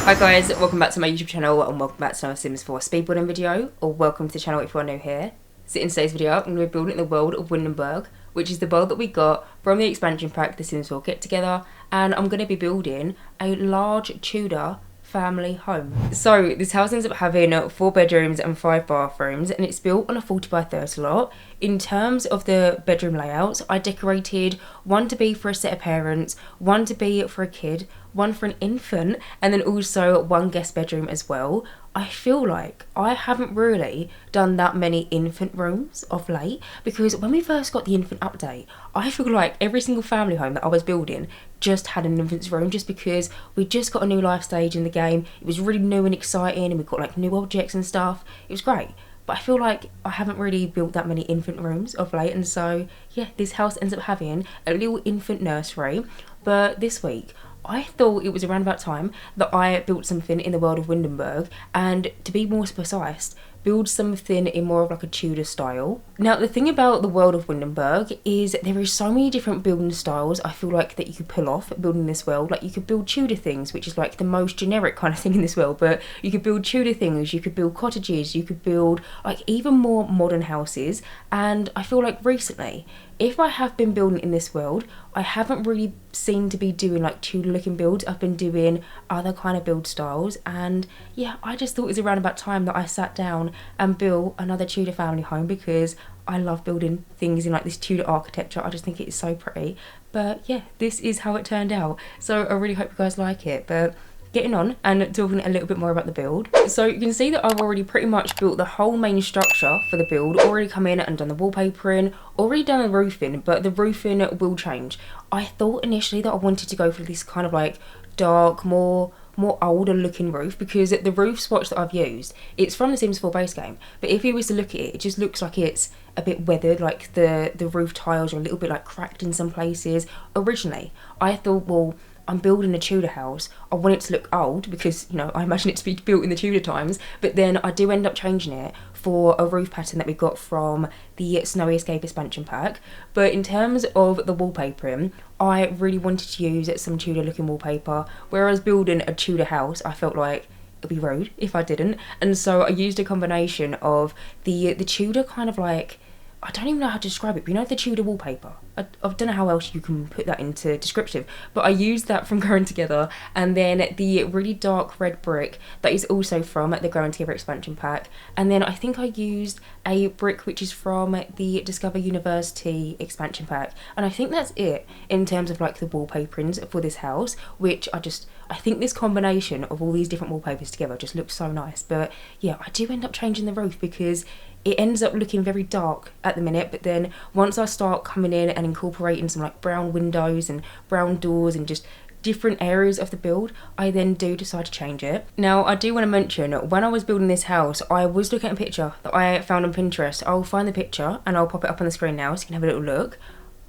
Hi guys, welcome back to my YouTube channel and welcome back to another Sims 4 speedbuilding video, or welcome to the channel if you are new here. So in today's video, I'm going to be building the world of Windenburg, which is the world that we got from the expansion pack, the Sims 4 Get Together, and I'm going to be building a large Tudor family home. So this house ends up having 4 bedrooms and 5 bathrooms, and it's built on a 40 by 30 lot. In terms of the bedroom layouts, I decorated one to be for a set of parents, one to be for a kid, one for an infant, and then also one guest bedroom as well. I feel like I haven't really done that many infant rooms of late, because when we first got the infant update, I feel like every single family home that I was building just had an infant's room, just because we just got a new life stage in the game. It was really new and exciting, and we got like new objects and stuff. It was great. But I feel like I haven't really built that many infant rooms of late, and so yeah, this house ends up having a little infant nursery. But this week, I thought it was around about time that I built something in the world of Windenburg, and to be more precise, build something in more of like a Tudor style. Now the thing about the world of Windenburg is there is so many different building styles I feel like that you could pull off building this world. Like you could build Tudor things, which is like the most generic kind of thing in this world, but you could build Tudor things, you could build cottages, you could build like even more modern houses. And I feel like recently, if I have been building in this world, I haven't really seemed to be doing like Tudor looking builds. I've been doing other kind of build styles, and yeah, I just thought it was around about time that I sat down and built another Tudor family home, because I love building things in like this Tudor architecture. I just think it is so pretty. But yeah, this is how it turned out, so I really hope you guys like it. But getting on and talking a little bit more about the build. So you can see that I've already pretty much built the whole main structure for the build, already come in and done the wallpapering, already done the roofing, but the roofing will change. I thought initially that I wanted to go for this kind of like dark, more older looking roof, because the roof swatch that I've used, it's from the Sims 4 base game, but if you was to look at it, it just looks like it's a bit weathered, like the roof tiles are a little bit like cracked in some places. Originally, I thought, well, I'm building a Tudor house, I want it to look old because, you know, I imagine it to be built in the Tudor times, but then I do end up changing it for a roof pattern that we got from the Snowy Escape expansion pack. But in terms of the wallpapering, I really wanted to use some Tudor looking wallpaper. Where I was building a Tudor house, I felt like it'd be rude if I didn't, and so I used a combination of the Tudor kind of like, I don't even know how to describe it, but you know the Tudor wallpaper? I don't know how else you can put that into descriptive, but I used that from Growing Together, and then the really dark red brick that is also from the Growing Together expansion pack, and then I think I used a brick which is from the Discover University expansion pack, and I think that's it in terms of like the wallpaperings for this house, which I think this combination of all these different wallpapers together just looks so nice. But yeah, I do end up changing the roof because it ends up looking very dark at the minute, but then once I start coming in and incorporating some like brown windows and brown doors and just different areas of the build, I then do decide to change it. Now I do want to mention, when I was building this house, I was looking at a picture that I found on Pinterest. I'll find the picture and I'll pop it up on the screen now so you can have a little look.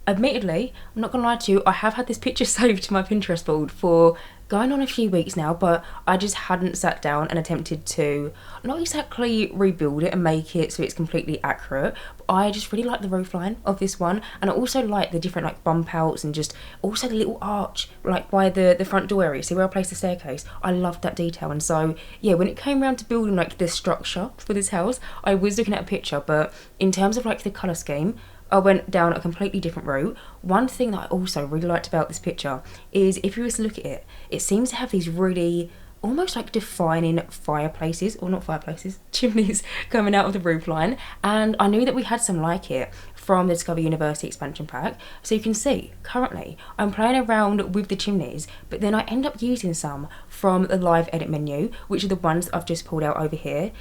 Admittedly, I'm not gonna lie to you, I have had this picture saved to my Pinterest board for going on a few weeks now, but I just hadn't sat down and attempted to not exactly rebuild it and make it so it's completely accurate, but I just really like the roofline of this one, and I also like the different like bump outs and just also the little arch like by the front door area, see where I placed the staircase. I loved that detail, and so yeah, when it came around to building like the structure for this house, I was looking at a picture, but in terms of like the colour scheme, I went down a completely different route. One thing that I also really liked about this picture is if you were to look at it, it seems to have these really almost like defining fireplaces, or not fireplaces, chimneys coming out of the roof line, and I knew that we had some like it from the Discover University expansion pack. So you can see currently I'm playing around with the chimneys, but then I end up using some from the live edit menu, which are the ones that I've just pulled out over here.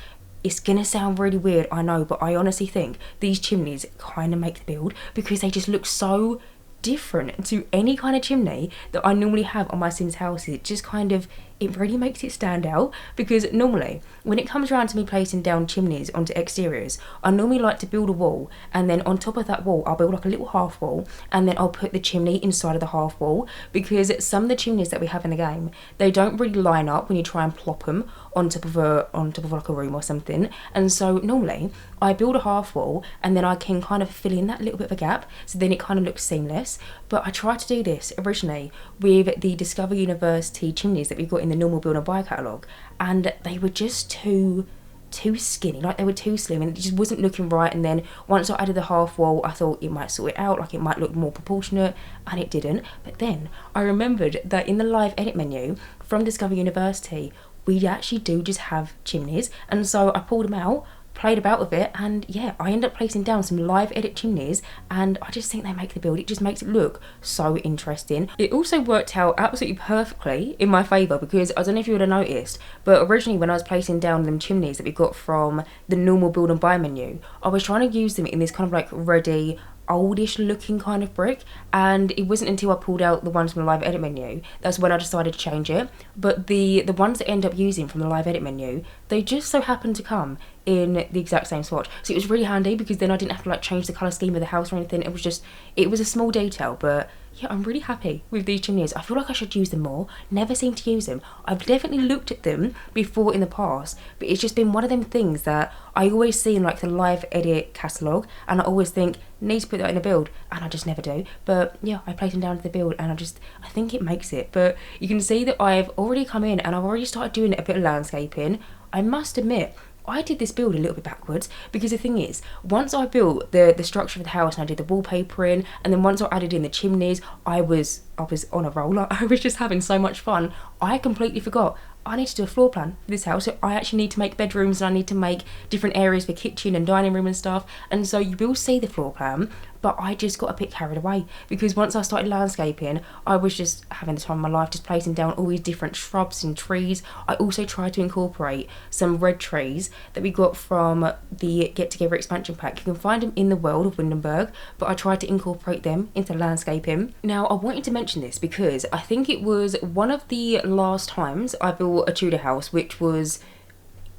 It's gonna sound really weird, I know, but I honestly think these chimneys kind of make the build because they just look so different to any kind of chimney that I normally have on my Sims houses. It just kind of, it really makes it stand out, because normally when it comes around to me placing down chimneys onto exteriors, I normally like to build a wall, and then on top of that wall I'll build like a little half wall, and then I'll put the chimney inside of the half wall, because some of the chimneys that we have in the game, they don't really line up when you try and plop them on top of like a room or something. And so normally I build a half wall and then I can kind of fill in that little bit of a gap, so then it kind of looks seamless. But I tried to do this originally with the Discover University chimneys that we got in in the normal Build and Buy catalogue, and they were just too skinny, like they were too slim, and it just wasn't looking right. And then once I added the half wall, I thought it might sort it out, like it might look more proportionate, and it didn't. But then I remembered that in the live edit menu from Discover University, we actually do just have chimneys, and so I pulled them out, played about with it, and yeah, I ended up placing down some live edit chimneys, and I just think they make the build, it just makes it look so interesting. It also worked out absolutely perfectly in my favour, because I don't know if you would have noticed, but originally when I was placing down them chimneys that we got from the normal Build and Buy menu, I was trying to use them in this kind of like ready, oldish looking kind of brick, and it wasn't until I pulled out the ones from the live edit menu that's when I decided to change it. But the ones that I end up using from the live edit menu, they just so happen to come in the exact same swatch, so it was really handy, because then I didn't have to like change the colour scheme of the house or anything. It was a small detail, but yeah, I'm really happy with these chimneys. I feel like I should use them more. Never seem to use them. I've definitely looked at them before in the past, but it's just been one of them things that I always see in like the live edit catalogue, and I always think, need to put that in a build, and I just never do. But yeah, I place them down to the build, and I think it makes it. But you can see that I've already come in and I've already started doing a bit of landscaping. I must admit, I did this build a little bit backwards, because the thing is, once I built the structure of the house and I did the wallpapering, and then once I added in the chimneys, I was on a roll. I was just having so much fun. I completely forgot I need to do a floor plan for this house. So I actually need to make bedrooms, and I need to make different areas for kitchen and dining room and stuff. And so you will see the floor plan, but I just got a bit carried away, because once I started landscaping, I was just having the time of my life, just placing down all these different shrubs and trees. I also tried to incorporate some red trees that we got from the Get Together expansion pack. You can find them in the world of Windenburg, but I tried to incorporate them into landscaping. Now, I wanted to mention this because I think it was one of the last times I built a Tudor house, which was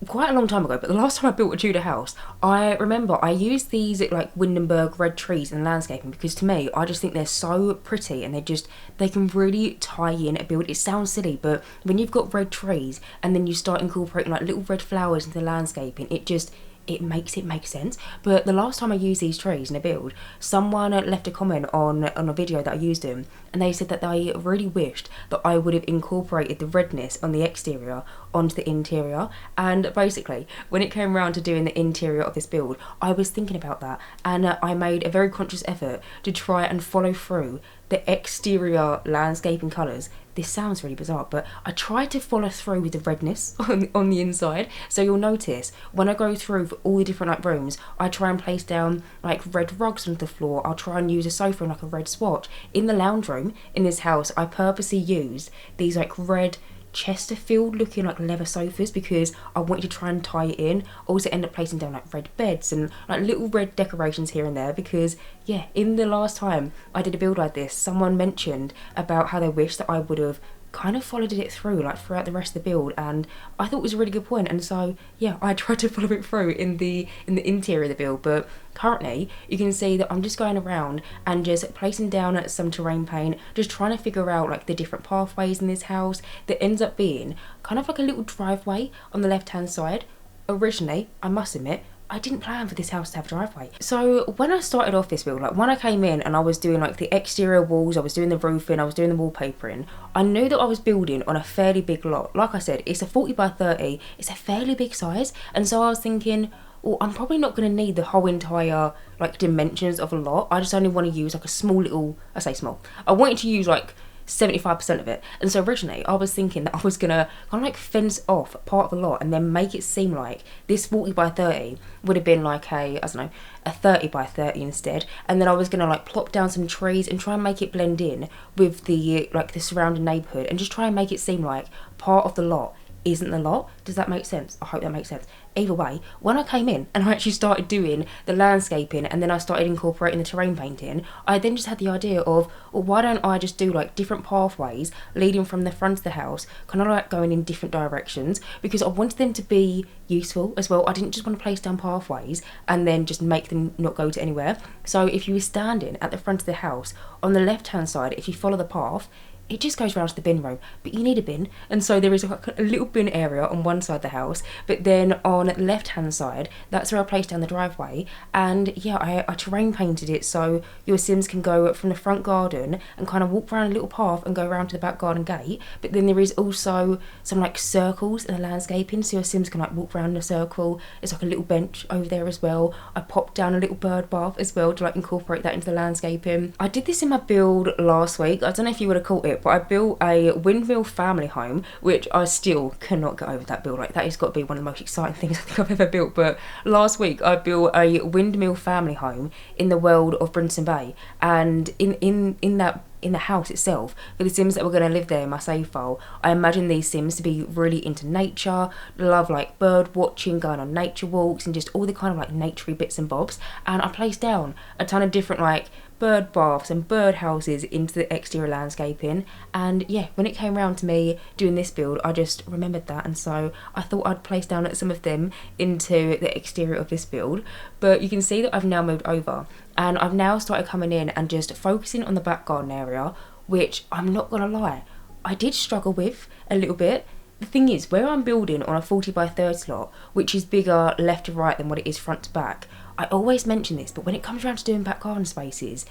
quite a long time ago, but the last time I built a Tudor house, I remember I used these like Windenburg red trees in landscaping, because to me, I just think they're so pretty, and they can really tie in a build. It sounds silly, but when you've got red trees and then you start incorporating like little red flowers into the landscaping, it makes it make sense. But the last time I used these trees in a build, someone left a comment on a video that I used them, and they said that they really wished that I would have incorporated the redness on the exterior onto the interior. And basically, when it came around to doing the interior of this build, I was thinking about that, and I made a very conscious effort to try and follow through the exterior landscaping colours. This sounds really bizarre, but I tried to follow through with the redness on the inside. So you'll notice when I go through for all the different like rooms, I try and place down like red rugs onto the floor. I'll try and use a sofa in like a red swatch. In the lounge room in this house, I purposely used these like red Chesterfield looking like leather sofas, because I wanted to try and tie it in. Also end up placing down like red beds and like little red decorations here and there, because yeah, in the last time I did a build like this, someone mentioned about how they wish that I would have kind of followed it through like throughout the rest of the build, and I thought it was a really good point. And so yeah, I tried to follow it through in the interior of the build. But currently you can see that I'm just going around and just placing down some terrain paint, just trying to figure out like the different pathways in this house. That ends up being kind of like a little driveway on the left hand side. Originally, I must admit, I didn't plan for this house to have a driveway. So when I started off this build, like when I came in and I was doing like the exterior walls, I was doing the roofing, I was doing the wallpapering, I knew that I was building on a fairly big lot. Like I said, it's a 40 by 30, it's a fairly big size. And so I was thinking, well, I'm probably not going to need the whole entire like dimensions of a lot. I just only want to use like a small little, I say small, I wanted to use like 75% of it. And so originally I was thinking that I was gonna kind of like fence off part of the lot and then make it seem like this 40 by 30 would have been like a 30 by 30 instead. And then I was gonna like plop down some trees and try and make it blend in with the like the surrounding neighbourhood, and just try and make it seem like part of the lot isn't the lot. Does that make sense? I hope that makes sense. Either way, when I came in and I actually started doing the landscaping and then I started incorporating the terrain painting, I then just had the idea of, well, why don't I just do like different pathways leading from the front of the house, kind of like going in different directions, because I wanted them to be useful as well. I didn't just want to place down pathways and then just make them not go to anywhere. So if you were standing at the front of the house, on the left hand side, if you follow the path, it just goes round to the bin room, but you need a bin. And so there is a little bin area on one side of the house, but then on the left hand side, that's where I placed down the driveway. And yeah, I terrain painted it so your Sims can go from the front garden and kind of walk around a little path and go around to the back garden gate. But then there is also some like circles in the landscaping, so your Sims can like walk around in a circle. There's like a little bench over there as well. I popped down a little bird bath as well to like incorporate that into the landscaping. I did this in my build last week. I don't know if you would have caught it, but I built a windmill family home, which I still cannot get over that build. Like, that has got to be one of the most exciting things I think I've ever built. But last week I built a windmill family home in the world of Brinton Bay, and in the house itself, for the Sims that were going to live there in my save file, I imagine these Sims to be really into nature, love like bird watching, going on nature walks, and just all the kind of like naturey bits and bobs. And I placed down a ton of different like bird baths and bird houses into the exterior landscaping. And yeah, when it came around to me doing this build, I just remembered that, and so I thought I'd place down some of them into the exterior of this build. But you can see that I've now moved over, and I've now started coming in and just focusing on the back garden area, which I'm not gonna lie, I did struggle with a little bit. The thing is, where I'm building on a 40 by 30 lot, which is bigger left to right than what it is front to back, I always mention this, but when it comes around to doing back garden spaces,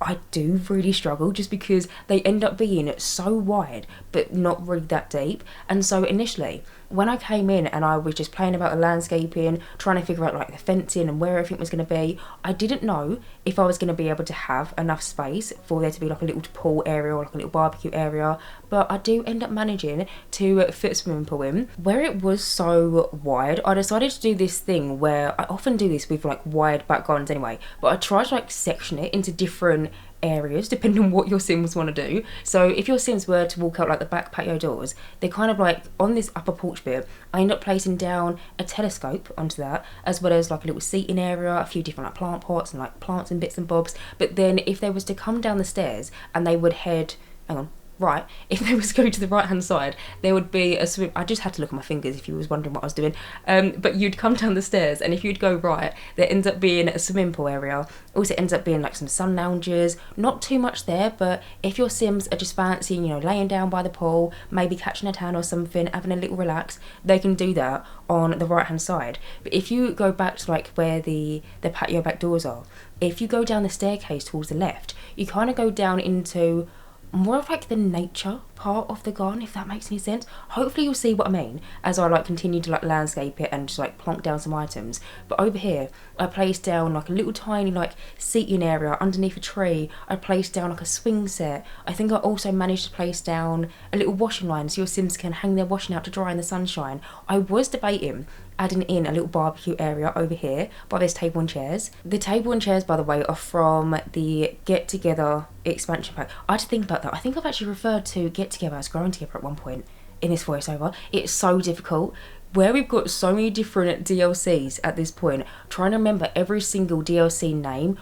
I do really struggle, just because they end up being so wide but not really that deep. And so initially when I came in and I was just playing about the landscaping, trying to figure out like the fencing and where everything was going to be, I didn't know if I was going to be able to have enough space for there to be like a little pool area or like a little barbecue area. But I do end up managing to fit a swimming pool in. Where it was so wide, I decided to do this thing where I often do this with like wide back gardens anyway, but I try to like section it into different areas depending on what your Sims want to do. So if your Sims were to walk out like the back patio doors, they're kind of like on this upper porch bit. I end up placing down a telescope onto that, as well as like a little seating area, a few different like plant pots and like plants and bits and bobs. But then if they was to come down the stairs and they would head, hang on, right, if they was going to the right hand side, there would be a swim. I just had to look at my fingers if you was wondering what I was doing. But you'd come down the stairs, and if you'd go right, there ends up being a swimming pool area. Also ends up being like some sun lounges, not too much there, but if your Sims are just fancying, you know, laying down by the pool, maybe catching a tan or something, having a little relax, they can do that on the right hand side. But if you go back to like where the patio back doors are, if you go down the staircase towards the left, you kind of go down into more of like the nature part of the garden, if that makes any sense. Hopefully you'll see what I mean as I like continue to like landscape it and just like plonk down some items. But over here I placed down like a little tiny like seating area underneath a tree. I placed down like a swing set. I think I also managed to place down a little washing line so your Sims can hang their washing out to dry in the sunshine. I was debating adding in a little barbecue area over here by this table and chairs. The table and chairs, by the way, are from the Get Together expansion pack. I had to think about that. I think I've actually referred to Get Together as Growing Together at one point in this voiceover. It's so difficult. Where we've got so many different DLCs at this point, trying to remember every single DLC name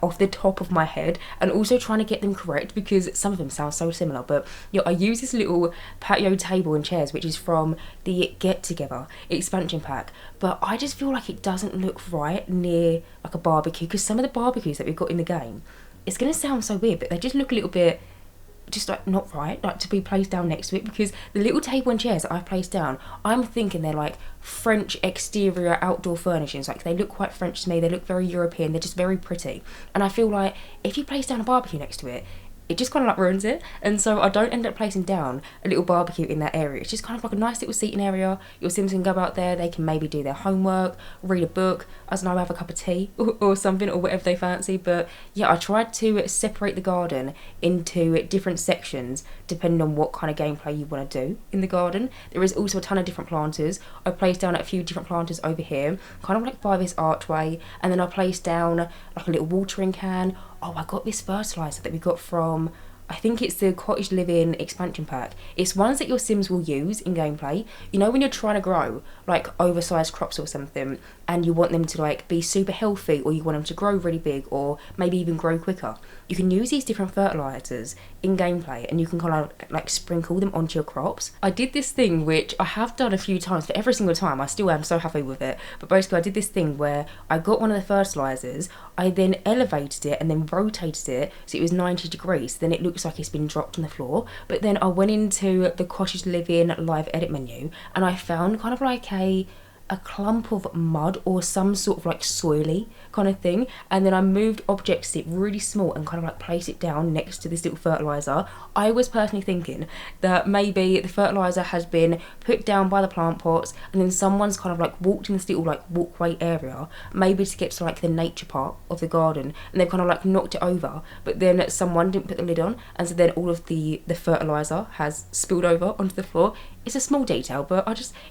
off the top of my head, and also trying to get them correct because some of them sound so similar. But yeah, I use this little patio table and chairs which is from the Get Together expansion pack, but I just feel like it doesn't look right near like a barbecue, because some of the barbecues that we've got in the game, it's going to sound so weird, but they just look a little bit just like not right, like to be placed down next to it, because the little table and chairs that I've placed down, I'm thinking they're like French exterior outdoor furnishings. Like, they look quite French to me, they look very European, they're just very pretty, and I feel like if you place down a barbecue next to it, it just kind of like ruins it. And so I don't end up placing down a little barbecue in that area. It's just kind of like a nice little seating area. Your Sims can go out there, they can maybe do their homework, read a book, I don't know, have a cup of tea or something, or whatever they fancy. But yeah, I tried to separate the garden into different sections depending on what kind of gameplay you want to do in the garden. There is also a ton of different planters. I placed down a few different planters over here, kind of like by this archway, and then I placed down like a little watering can. Oh, I got this fertiliser that we got from, I think it's the Cottage Living expansion pack. It's ones that your Sims will use in gameplay. You know when you're trying to grow like oversized crops or something, and you want them to like be super healthy, or you want them to grow really big, or maybe even grow quicker, you can use these different fertilizers in gameplay, and you can kind of like sprinkle them onto your crops. I did this thing which I have done a few times, but every single time I still am so happy with it. But basically I did this thing where I got one of the fertilizers, I then elevated it and then rotated it so it was 90 degrees, so then it looked looks like it's been dropped on the floor. But then I went into the Cottage Living live edit menu and I found kind of like a clump of mud or some sort of like soily kind of thing, and then I moved objects it really small and kind of like placed it down next to this little fertilizer. I was personally thinking that maybe the fertilizer has been put down by the plant pots and then someone's kind of like walked in this little like walkway area, maybe to get to like the nature part of the garden, and they've kind of like knocked it over, but then someone didn't put the lid on, and so then all of the fertilizer has spilled over onto the floor. It's a small detail, but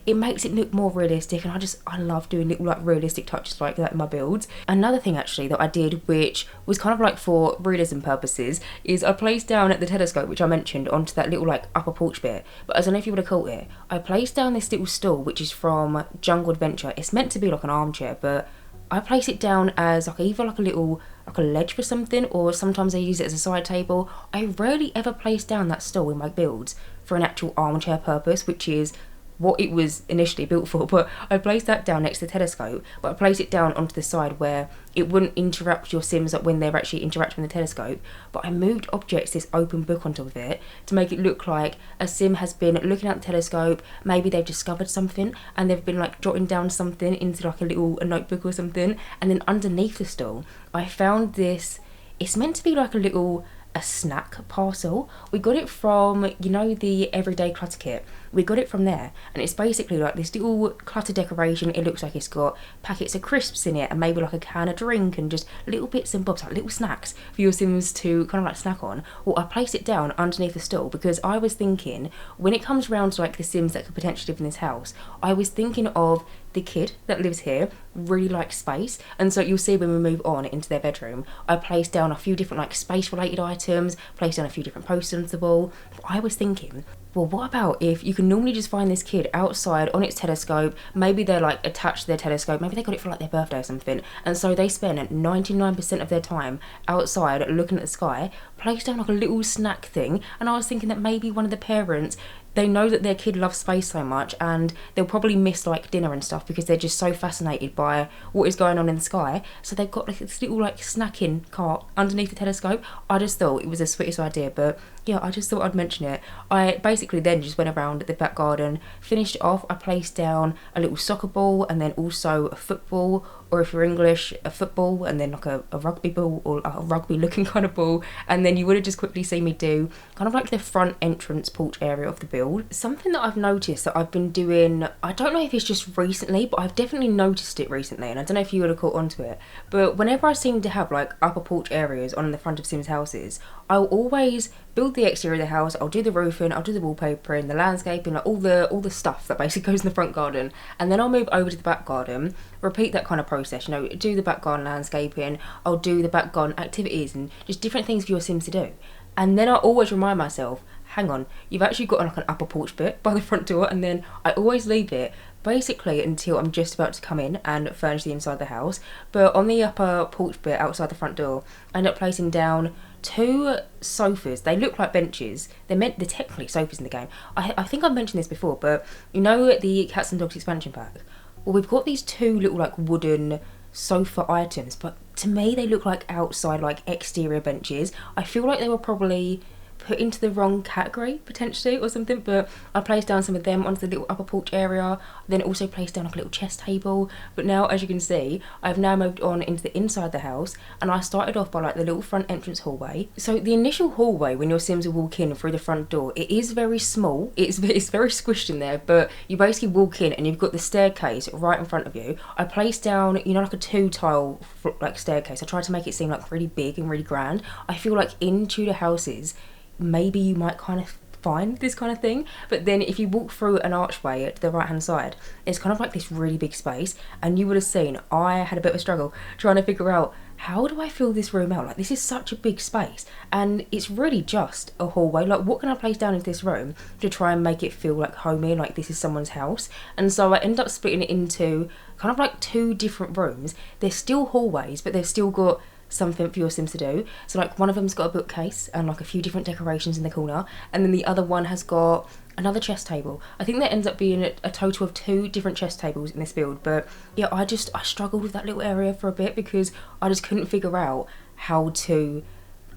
it makes it look more realistic, and I love doing little like realistic touches like that in my builds. Another thing actually that I did, which was kind of like for realism purposes, is I placed down the telescope, which I mentioned, onto that little like upper porch bit, but I don't know if you would have caught it. I placed down this little stool, which is from Jungle Adventure. It's meant to be like an armchair, but I place it down as like either like a little like a ledge for something, or sometimes I use it as a side table. I rarely ever place down that stool in my builds for an actual armchair purpose, which is what it was initially built for, but I placed that down next to the telescope, but I placed it down onto the side where it wouldn't interrupt your Sims when they're actually interacting with the telescope. But I moved objects, this open book on top of it, to make it look like a Sim has been looking at the telescope, maybe they've discovered something and they've been like jotting down something into like a notebook or something. And then underneath the stool I found this, it's meant to be like a snack parcel. We got it from, you know, the Everyday Clutter Kit. We got it from there, and it's basically like this little clutter decoration. It looks like it's got packets of crisps in it and maybe like a can of drink and just little bits and bobs, like little snacks for your Sims to kind of like snack on. Well, I placed it down underneath the stool because I was thinking when it comes around to like the Sims that could potentially live in this house, I was thinking of the kid that lives here really likes space, and so you'll see when we move on into their bedroom, I placed down a few different like space related items, placed down a few different posters on the wall. I was thinking, well, what about if you can normally just find this kid outside on its telescope, maybe they're like attached to their telescope, maybe they got it for like their birthday or something, and so they spend 99% of their time outside looking at the sky, place down like a little snack thing. And I was thinking that maybe one of the parents, they know that their kid loves space so much and they'll probably miss like dinner and stuff because they're just so fascinated by what is going on in the sky, so they've got like this little like snacking cart underneath the telescope. I just thought it was the sweetest idea, but yeah, I just thought I'd mention it. I basically then just went around the back garden, finished it off. I placed down a little soccer ball and then also a football, or if you're English, a football, and then like a rugby ball or a rugby looking kind of ball. And then you would have just quickly seen me do kind of like the front entrance porch area of the build. Something that I've noticed that I've been doing, I don't know if it's just recently, but I've definitely noticed it recently, and I don't know if you would have caught onto it, but whenever I seem to have like upper porch areas on the front of Sims houses, I'll always build the exterior of the house, I'll do the roofing, I'll do the wallpapering, the landscaping, like all the stuff that basically goes in the front garden, and then I'll move over to the back garden, repeat that kind of process, you know, do the back garden landscaping, I'll do the back garden activities and just different things for your Sims to do. And then I always remind myself, hang on, you've actually got like an upper porch bit by the front door, and then I always leave it basically until I'm just about to come in and furnish the inside of the house. But on the upper porch bit outside the front door, I end up placing down 2 sofas. They look like benches. They're technically sofas in the game. I think I've mentioned this before, but you know the Cats and Dogs expansion pack? Well, we've got these 2 little like wooden sofa items, but to me they look like outside like exterior benches. I feel like they were probably put into the wrong category potentially or something, but I placed down some of them onto the little upper porch area, then also placed down like a little chest table. But now, as you can see, I've now moved on into the inside of the house, and I started off by like the little front entrance hallway. So the initial hallway when your Sims will walk in through the front door, it is very small, it's very squished in there, but you basically walk in and you've got the staircase right in front of you. I placed down, you know, like a 2-tile like staircase. I tried to make it seem like really big and really grand. I feel like in Tudor houses maybe you might kind of find this kind of thing, but then if you walk through an archway to the right hand side, it's kind of like this really big space, and you would have seen I had a bit of a struggle trying to figure out how do I fill this room out. Like, this is such a big space and it's really just a hallway. Like, what can I place down into this room to try and make it feel like homey, like this is someone's house? And so I end up splitting it into kind of like 2 different rooms. They're still hallways, but they've still got something for your Sims to do. So like one of them's got a bookcase and like a few different decorations in the corner, and then the other one has got another chest table. I think there ends up being a total of 2 different chest tables in this build. But yeah, I struggled with that little area for a bit because I just couldn't figure out how to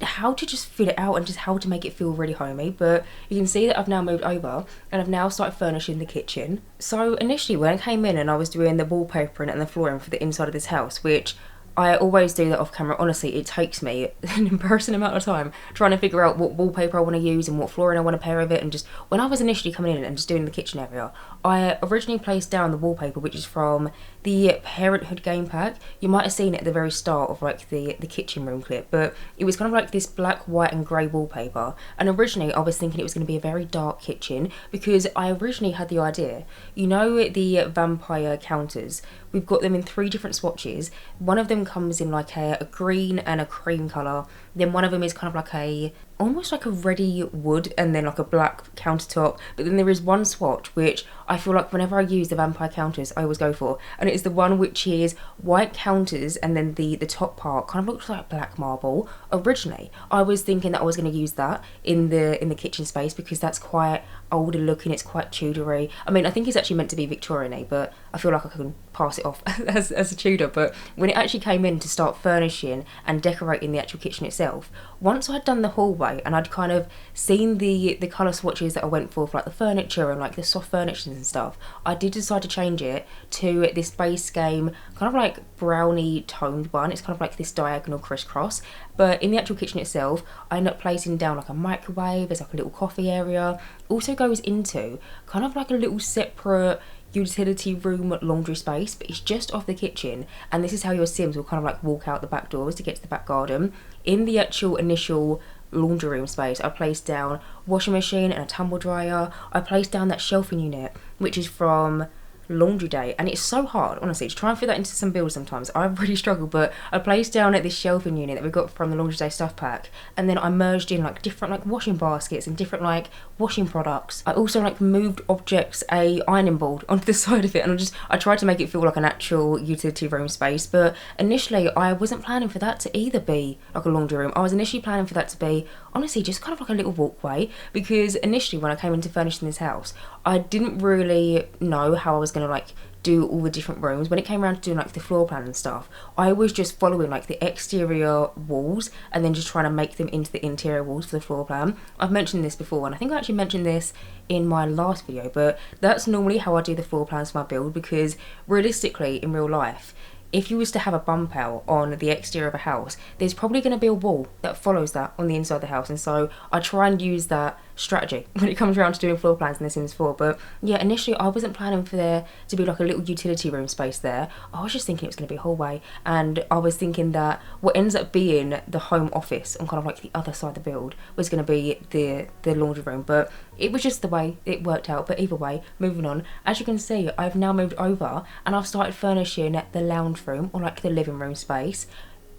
how to just fit it out and just how to make it feel really homey. But you can see that I've now moved over and I've now started furnishing the kitchen. So initially when I came in and I was doing the wallpapering and the flooring for the inside of this house, which I always do that off camera. Honestly, it takes me an embarrassing amount of time trying to figure out what wallpaper I want to use and what flooring I want to pair with it. And just when I was initially coming in and just doing the kitchen area, I originally placed down the wallpaper, which is from the Parenthood game pack. You might have seen it at the very start of like the kitchen room clip, but it was kind of like this black, white and grey wallpaper. And originally I was thinking it was going to be a very dark kitchen because I originally had the idea, you know, the vampire counters, we've got them in 3 different swatches. One of them comes in like a green and a cream colour. Then one of them is kind of like almost like a reddy wood and then like a black countertop. But then there is one swatch which I feel like whenever I use the vampire counters I always go for, and it is the one which is white counters and then the top part kind of looks like black marble. Originally I was thinking that I was going to use that in the kitchen space because that's quite older looking, it's quite Tudory. I mean, I think it's actually meant to be Victorian-y, but I feel like I can pass it off as a Tudor. But when it actually came in to start furnishing and decorating the actual kitchen itself, once I'd done the hallway and I'd kind of seen the colour swatches that I went for like the furniture and like the soft furnishings and stuff, I did decide to change it to this base game kind of like brownie toned one. It's kind of like this diagonal crisscross. But in the actual kitchen itself, I ended up placing down like a microwave, there's like a little coffee area. Also goes into kind of like a little separate utility room laundry space, but it's just off the kitchen, and this is how your Sims will kind of like walk out the back doors to get to the back garden. In the actual initial laundry room space, I placed down washing machine and a tumble dryer. I placed down that shelving unit which is from Laundry Day, and it's so hard honestly to try and fit that into some builds sometimes. I really struggle, but I placed down at this shelving unit that we got from the Laundry Day stuff pack, and then I merged in like different like washing baskets and different like washing products. I also like moved objects, a ironing board onto the side of it, and I tried to make it feel like an actual utility room space. But initially I wasn't planning for that to either be like a laundry room. I was initially planning for that to be honestly just kind of like a little walkway, because initially when I came into furnishing this house I didn't really know how I was going to like do all the different rooms. When it came around to doing like the floor plan and stuff, I was just following like the exterior walls and then just trying to make them into the interior walls for the floor plan. I've mentioned this before, and I think I actually mentioned this in my last video, but that's normally how I do the floor plans for my build, because realistically in real life, if you was to have a bump out on the exterior of a house, there's probably going to be a wall that follows that on the inside of the house, and so I try and use that strategy when it comes around to doing floor plans in The Sims 4. But yeah, initially I wasn't planning for there to be like a little utility room space there. I was just thinking it was going to be a hallway, and I was thinking that what ends up being the home office on kind of like the other side of the build was going to be the laundry room. But it was just the way it worked out. But either way, moving on, as you can see, I've now moved over and I've started furnishing the lounge room, or like the living room space.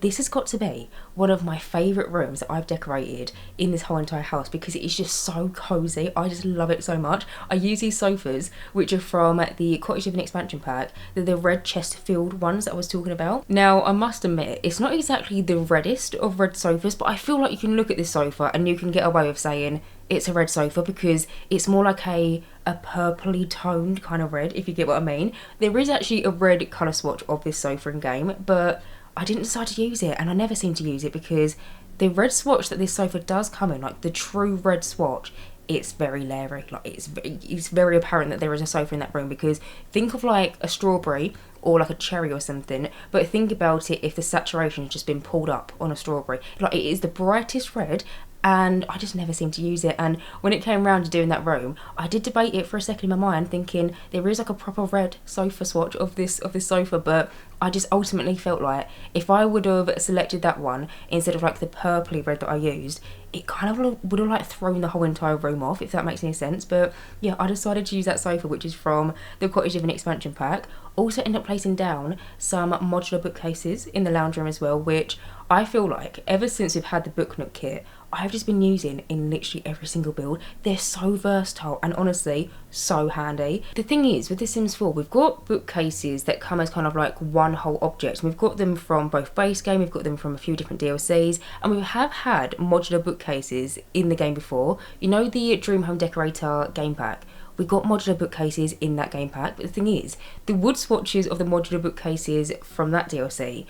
This has got to be one of my favourite rooms that I've decorated in this whole entire house, because it is just so cosy. I just love it so much. I use these sofas, which are from the Cottage Living expansion pack. They're the red Chesterfield ones that I was talking about. Now, I must admit, it's not exactly the reddest of red sofas, but I feel like you can look at this sofa and you can get away with saying it's a red sofa, because it's more like a purpley toned kind of red, if you get what I mean. There is actually a red colour swatch of this sofa in game, but I didn't decide to use it, and I never seem to use it, because the red swatch that this sofa does come in, like the true red swatch, it's very leery. Like it's very apparent that there is a sofa in that room, because think of like a strawberry or like a cherry or something, but think about it if the saturation has just been pulled up on a strawberry. Like it is the brightest red, and I just never seem to use it. And when it came around to doing that room, I did debate it for a second in my mind, thinking there is like a proper red sofa swatch of this sofa, but I just ultimately felt like if I would have selected that one instead of like the purpley red that I used, it kind of would have like thrown the whole entire room off, if that makes any sense. But yeah, I decided to use that sofa, which is from the Cottage Living expansion pack. Also ended up placing down some modular bookcases in the lounge room as well, which I feel like ever since we've had the book Nook kit, I've just been using in literally every single build. They're so versatile and honestly so handy. The thing is, with The Sims 4, we've got bookcases that come as kind of like one whole object. We've got them from both base game, we've got them from a few different DLCs, and we have had modular bookcases in the game before. You know the Dream Home Decorator game pack? We got modular bookcases in that game pack, but the thing is, the wood swatches of the modular bookcases from that DLC,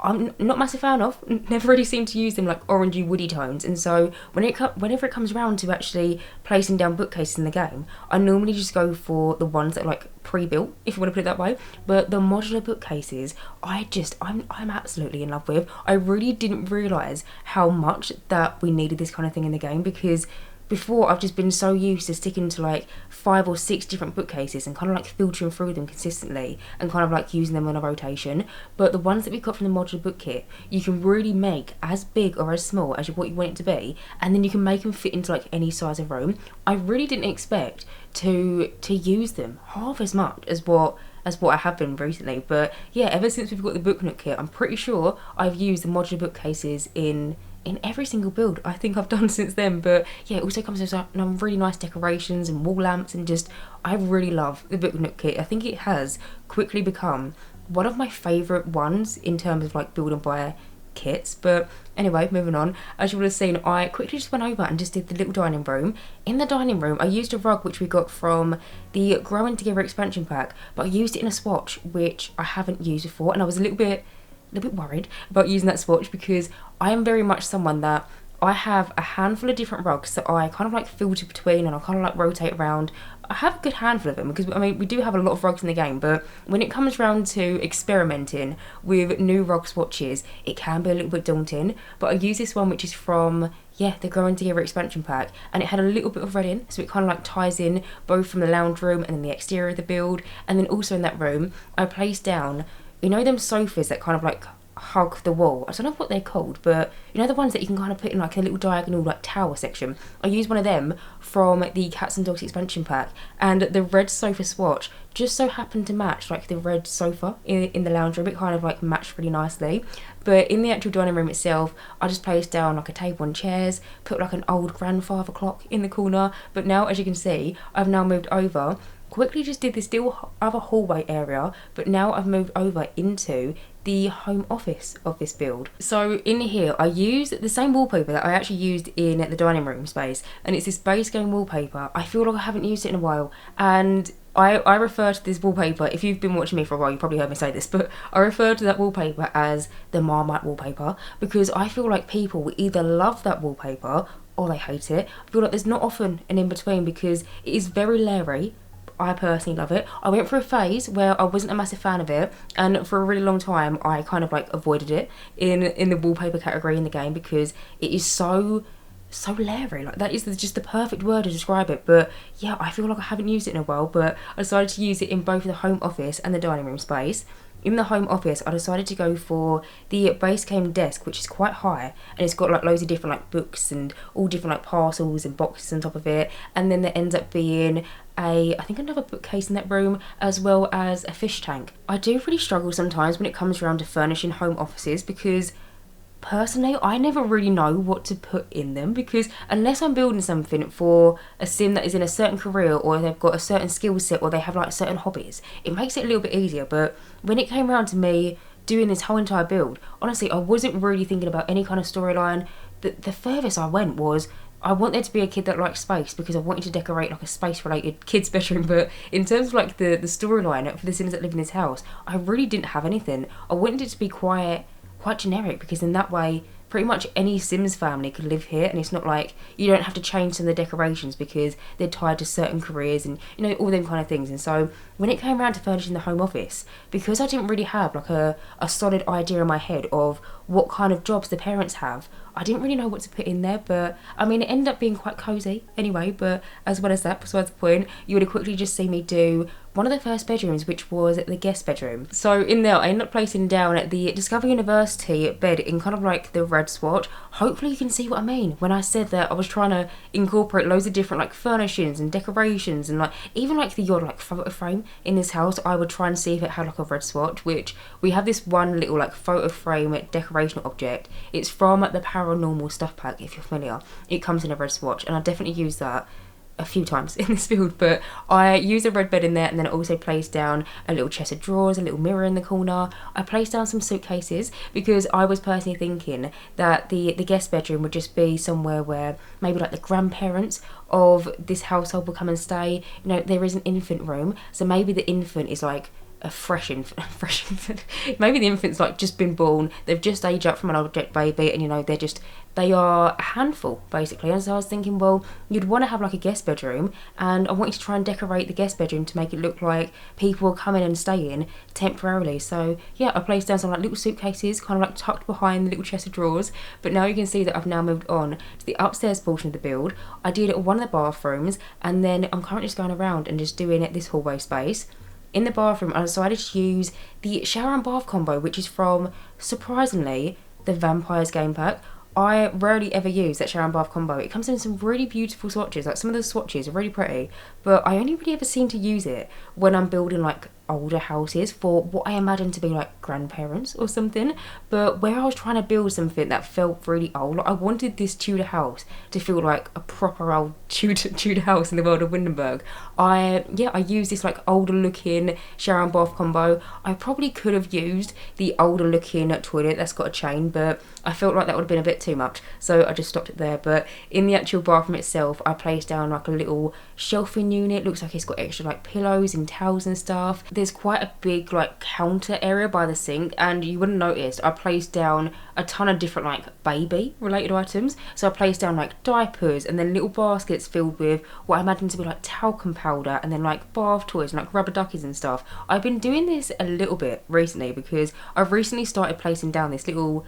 I'm not a massive fan of. Never really seem to use them like orangey woody tones, and so whenever it comes around to actually placing down bookcases in the game, I normally just go for the ones that are like pre-built, if you want to put it that way. But the modular bookcases, I'm absolutely in love with. I really didn't realise how much that we needed this kind of thing in the game, because before I've just been so used to sticking to like 5 or 6 different bookcases and kind of like filtering through them consistently and kind of like using them on a rotation. But the ones that we got from the modular book kit, you can really make as big or as small as what you want it to be, and then you can make them fit into like any size of room. I really didn't expect to use them half as much as what I have been recently. But yeah, ever since we've got the book nook kit, I'm pretty sure I've used the modular bookcases in every single build I think I've done since then. But yeah, it also comes with some really nice decorations and wall lamps, and just I really love the book nook kit. I think it has quickly become one of my favourite ones in terms of like build and buy kits. But anyway, moving on, as you would have seen, I quickly just went over and just did the little dining room. In the dining room, I used a rug which we got from the Growing Together expansion pack, but I used it in a swatch which I haven't used before, and I was a little bit worried about using that swatch, because I am very much someone that I have a handful of different rugs that I kind of like filter between, and I kind of like rotate around. I have a good handful of them, because I mean we do have a lot of rugs in the game, but when it comes around to experimenting with new rug swatches, it can be a little bit daunting. But I use this one which is from the Growing Together expansion pack, and it had a little bit of red in, so it kind of like ties in both from the lounge room and then the exterior of the build. And then also in that room I placed down, you know, them sofas that kind of like hug the wall. I don't know what they're called, but you know, the ones that you can kind of put in like a little diagonal like tower section. I used one of them from the Cats and Dogs expansion pack, and the red sofa swatch just so happened to match like the red sofa in the lounge room. It kind of like matched really nicely. But in the actual dining room itself, I just placed down like a table and chairs, put like an old grandfather clock in the corner. But now, as you can see, I've now moved over, quickly just did this still other hallway area, but now I've moved over into the home office of this build. So in here I used the same wallpaper that I actually used in the dining room space, and it's this base game wallpaper. I feel like I haven't used it in a while, and I refer to this wallpaper, if you've been watching me for a while you probably heard me say this, but I refer to that wallpaper as the Marmite wallpaper, because I feel like people will either love that wallpaper or they hate it. I feel like there's not often an in-between, because it is very leery. I personally love it. I went through a phase where I wasn't a massive fan of it, and for a really long time I kind of like avoided it in the wallpaper category in the game, because it is so leery. Like, that is just the perfect word to describe it. But yeah, I feel like I haven't used it in a while, but I decided to use it in both the home office and the dining room space. In the home office, I decided to go for the base game desk, which is quite high, and it's got like loads of different like books and all different like parcels and boxes on top of it. And then there ends up being I think another bookcase in that room, as well as a fish tank. I do really struggle sometimes when it comes around to furnishing home offices, because personally I never really know what to put in them, because unless I'm building something for a sim that is in a certain career, or they've got a certain skill set, or they have like certain hobbies, it makes it a little bit easier. But when it came around to me doing this whole entire build, honestly I wasn't really thinking about any kind of storyline. The furthest I went was, I want there to be a kid that likes space, because I wanted to decorate like a space related kid's bedroom. But in terms of like the storyline for the Sims that live in this house, I really didn't have anything. I wanted it to be quite generic, because in that way pretty much any Sims family could live here, and it's not like you don't have to change some of the decorations because they're tied to certain careers and, you know, all them kind of things. And so when it came around to furnishing the home office, because I didn't really have like a solid idea in my head of what kind of jobs the parents have, I didn't really know what to put in there. But I mean, it ended up being quite cosy anyway. But as well as that, besides the point, you would have quickly just seen me do one of the first bedrooms, which was the guest bedroom. So in there I ended up placing down the Discover University bed in kind of like the red swatch. Hopefully you can see what I mean when I said that I was trying to incorporate loads of different like furnishings and decorations, and like even like the odd like photo frame in this house. I would try and see if it had like a red swatch, which we have this one little like photo frame decoration object. It's from the Paranormal Stuff pack, if you're familiar. It comes in a red swatch, and I definitely use that a few times in this build. But I used a red bed in there, and then I also placed down a little chest of drawers, a little mirror in the corner. I placed down some suitcases, because I was personally thinking that the guest bedroom would just be somewhere where maybe like the grandparents of this household will come and stay. You know, there is an infant room, so maybe the infant is like a fresh infant. Maybe the infant's like just been born, they've just aged up from an object baby, and you know, they are a handful basically. And so I was thinking, well, you'd want to have like a guest bedroom, and I wanted to try and decorate the guest bedroom to make it look like people were coming and staying temporarily. So yeah, I placed down some like little suitcases kind of like tucked behind the little chest of drawers. But now you can see that I've now moved on to the upstairs portion of the build. I did one of the bathrooms, and then I'm currently just going around and just doing this hallway space. In the bathroom, I decided to use the shower and bath combo, which is from, surprisingly, the Vampires game pack. I rarely ever use that shower and bath combo. It comes in some really beautiful swatches, like some of the swatches are really pretty, but I only really ever seem to use it when I'm building like older houses for what I imagine to be like grandparents or something. But where I was trying to build something that felt really old, like I wanted this Tudor house to feel like a proper old Tudor house in the world of Windenburg. I used this like older looking shower and bath combo. I probably could have used the older looking toilet that's got a chain, but I felt like that would have been a bit too much, so I just stopped it there. But in the actual bathroom itself, I placed down like a little shelving unit. Looks like it's got extra like pillows and towels and stuff. There's quite a big like counter area by the sink, and you wouldn't notice I placed down a ton of different like baby related items. So I placed down like diapers, and then little baskets filled with what I imagine to be like talcum powder, and then like bath toys and like rubber duckies and stuff. I've been doing this a little bit recently because I've recently started placing down this little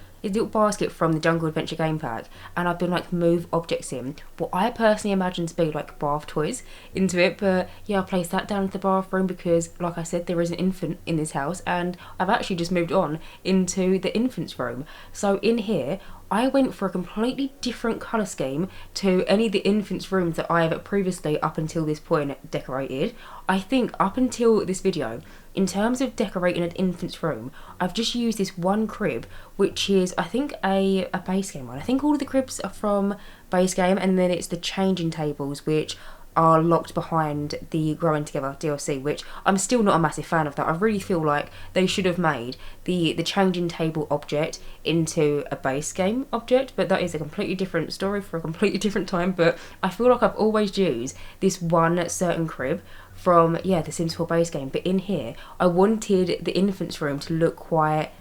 basket from the Jungle Adventure game pack, and I've been like move objects in what I personally imagine to be like bath toys into it. But yeah, I placed that down into the bathroom because like I said, there is an infant in this house, and I've actually just moved on into the infant's room. So in here I went for a completely different colour scheme to any of the infants' rooms that I have previously, up until this point, decorated. I think up until this video, in terms of decorating an infant's room, I've just used this one crib, which is, I think, a base game one. I think all of the cribs are from base game, and then it's the changing tables, which are locked behind the Growing Together DLC, which I'm still not a massive fan of that. I really feel like they should have made the changing table object into a base game object, but that is a completely different story for a completely different time. But I feel like I've always used this one certain crib from, the Sims 4 base game, but in here I wanted the infant's room to look quite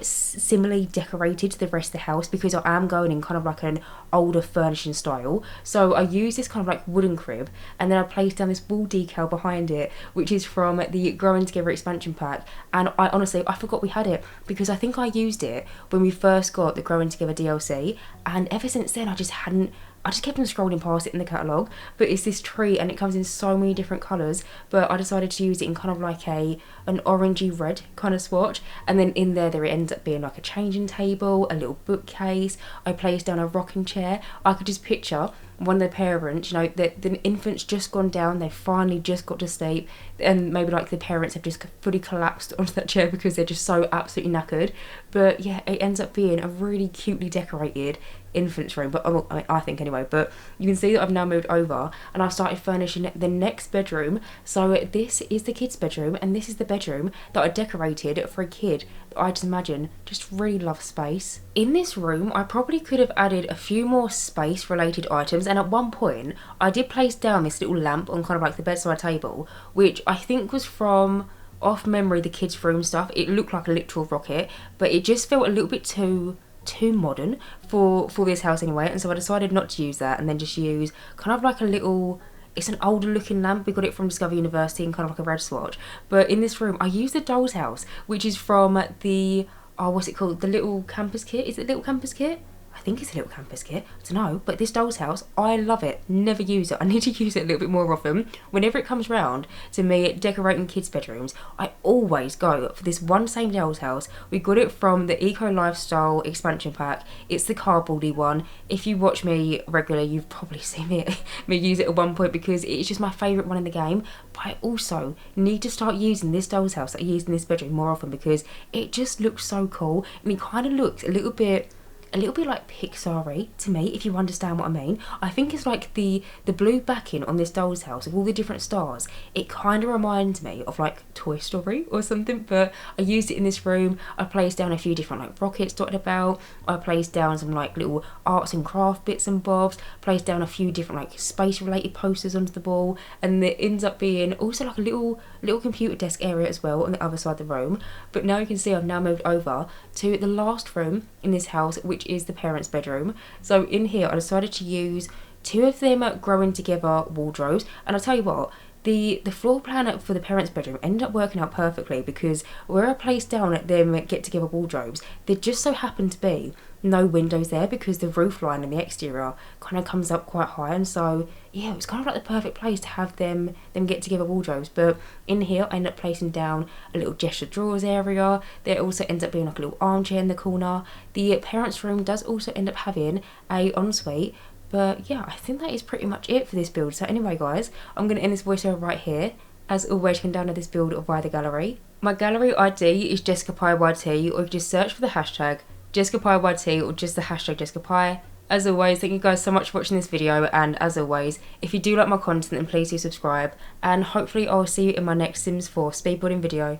similarly decorated to the rest of the house, because I am going in kind of like an older furnishing style. So I used this kind of like wooden crib, and then I placed down this wall decal behind it, which is from the Growing Together expansion pack. And I honestly forgot we had it, because I think I used it when we first got the Growing Together DLC, and ever since then I just kept on scrolling past it in the catalogue. But it's this tree, and it comes in so many different colours, but I decided to use it in kind of like an orangey red kind of swatch. And then in there it ends up being like a changing table, a little bookcase. I placed down a rocking chair. I could just picture one of the parents, the infant's just gone down, they've finally just got to sleep, and maybe like the parents have just fully collapsed onto that chair because they're just so absolutely knackered. But yeah, it ends up being a really cutely decorated infant's room, but I think anyway. But you can see that I've now moved over, and I've started furnishing the next bedroom. So this is the kid's bedroom, and this is the bedroom that I decorated for a kid that I just imagine just really loves space. In this room I probably could have added a few more space related items, and at one point I did place down this little lamp on kind of like the bedside table, which I think was from, off memory, the kids' room stuff. It looked like a literal rocket, but it just felt a little bit too modern for this house anyway, and so I decided not to use that, and then just use kind of like a little, it's an older looking lamp. We got it from Discover University in kind of like a red swatch. But in this room I used the doll's house, which is from the, what's it called, the little campus kit. Is it little campus kit? I think it's a little campus kit, I don't know. But this doll's house, I love it. Never use it. I need to use it a little bit more often. Whenever it comes round to me decorating kids' bedrooms, I always go for this one same doll's house. We got it from the Eco Lifestyle expansion pack. It's the cardboardy one. If you watch me regularly, you've probably seen me use it at one point, because it's just my favourite one in the game. But I also need to start using this doll's house that I used in this bedroom more often, because it just looks so cool, and it kind of looks a little bit a little bit like Pixar-y to me, if you understand what I mean. I think it's like the blue backing on this doll's house of all the different stars. It kind of reminds me of like Toy Story or something, but I used it in this room. I placed down a few different like rockets dotted about. I placed down some like little arts and craft bits and bobs, placed down a few different like space related posters onto the wall, and it ends up being also like a little computer desk area as well on the other side of the room. But now you can see I've now moved over to the last room in this house, which is the parents' bedroom. So in here I decided to use two of them growing together wardrobes, and I'll tell you what, the floor plan for the parents' bedroom ended up working out perfectly, because where I placed down them get together wardrobes, there just so happened to be no windows there, because the roof line in the exterior kind of comes up quite high, and so yeah, it was kind of like the perfect place to have them get together wardrobes. But in here I ended up placing down a little gesture drawers area. There also ends up being like a little armchair in the corner. The parents' room does also end up having a ensuite. But yeah, I think that is pretty much it for this build. So anyway guys, I'm going to end this voiceover right here. As always, you can download this build via the gallery. My gallery ID is Jessicapie, or just search for the hashtag Jessicapie or just the hashtag Jessicapie. As always, thank you guys so much for watching this video, and as always, if you do like my content then please do subscribe, and hopefully I'll see you in my next Sims 4 speedbuilding video.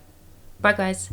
Bye guys.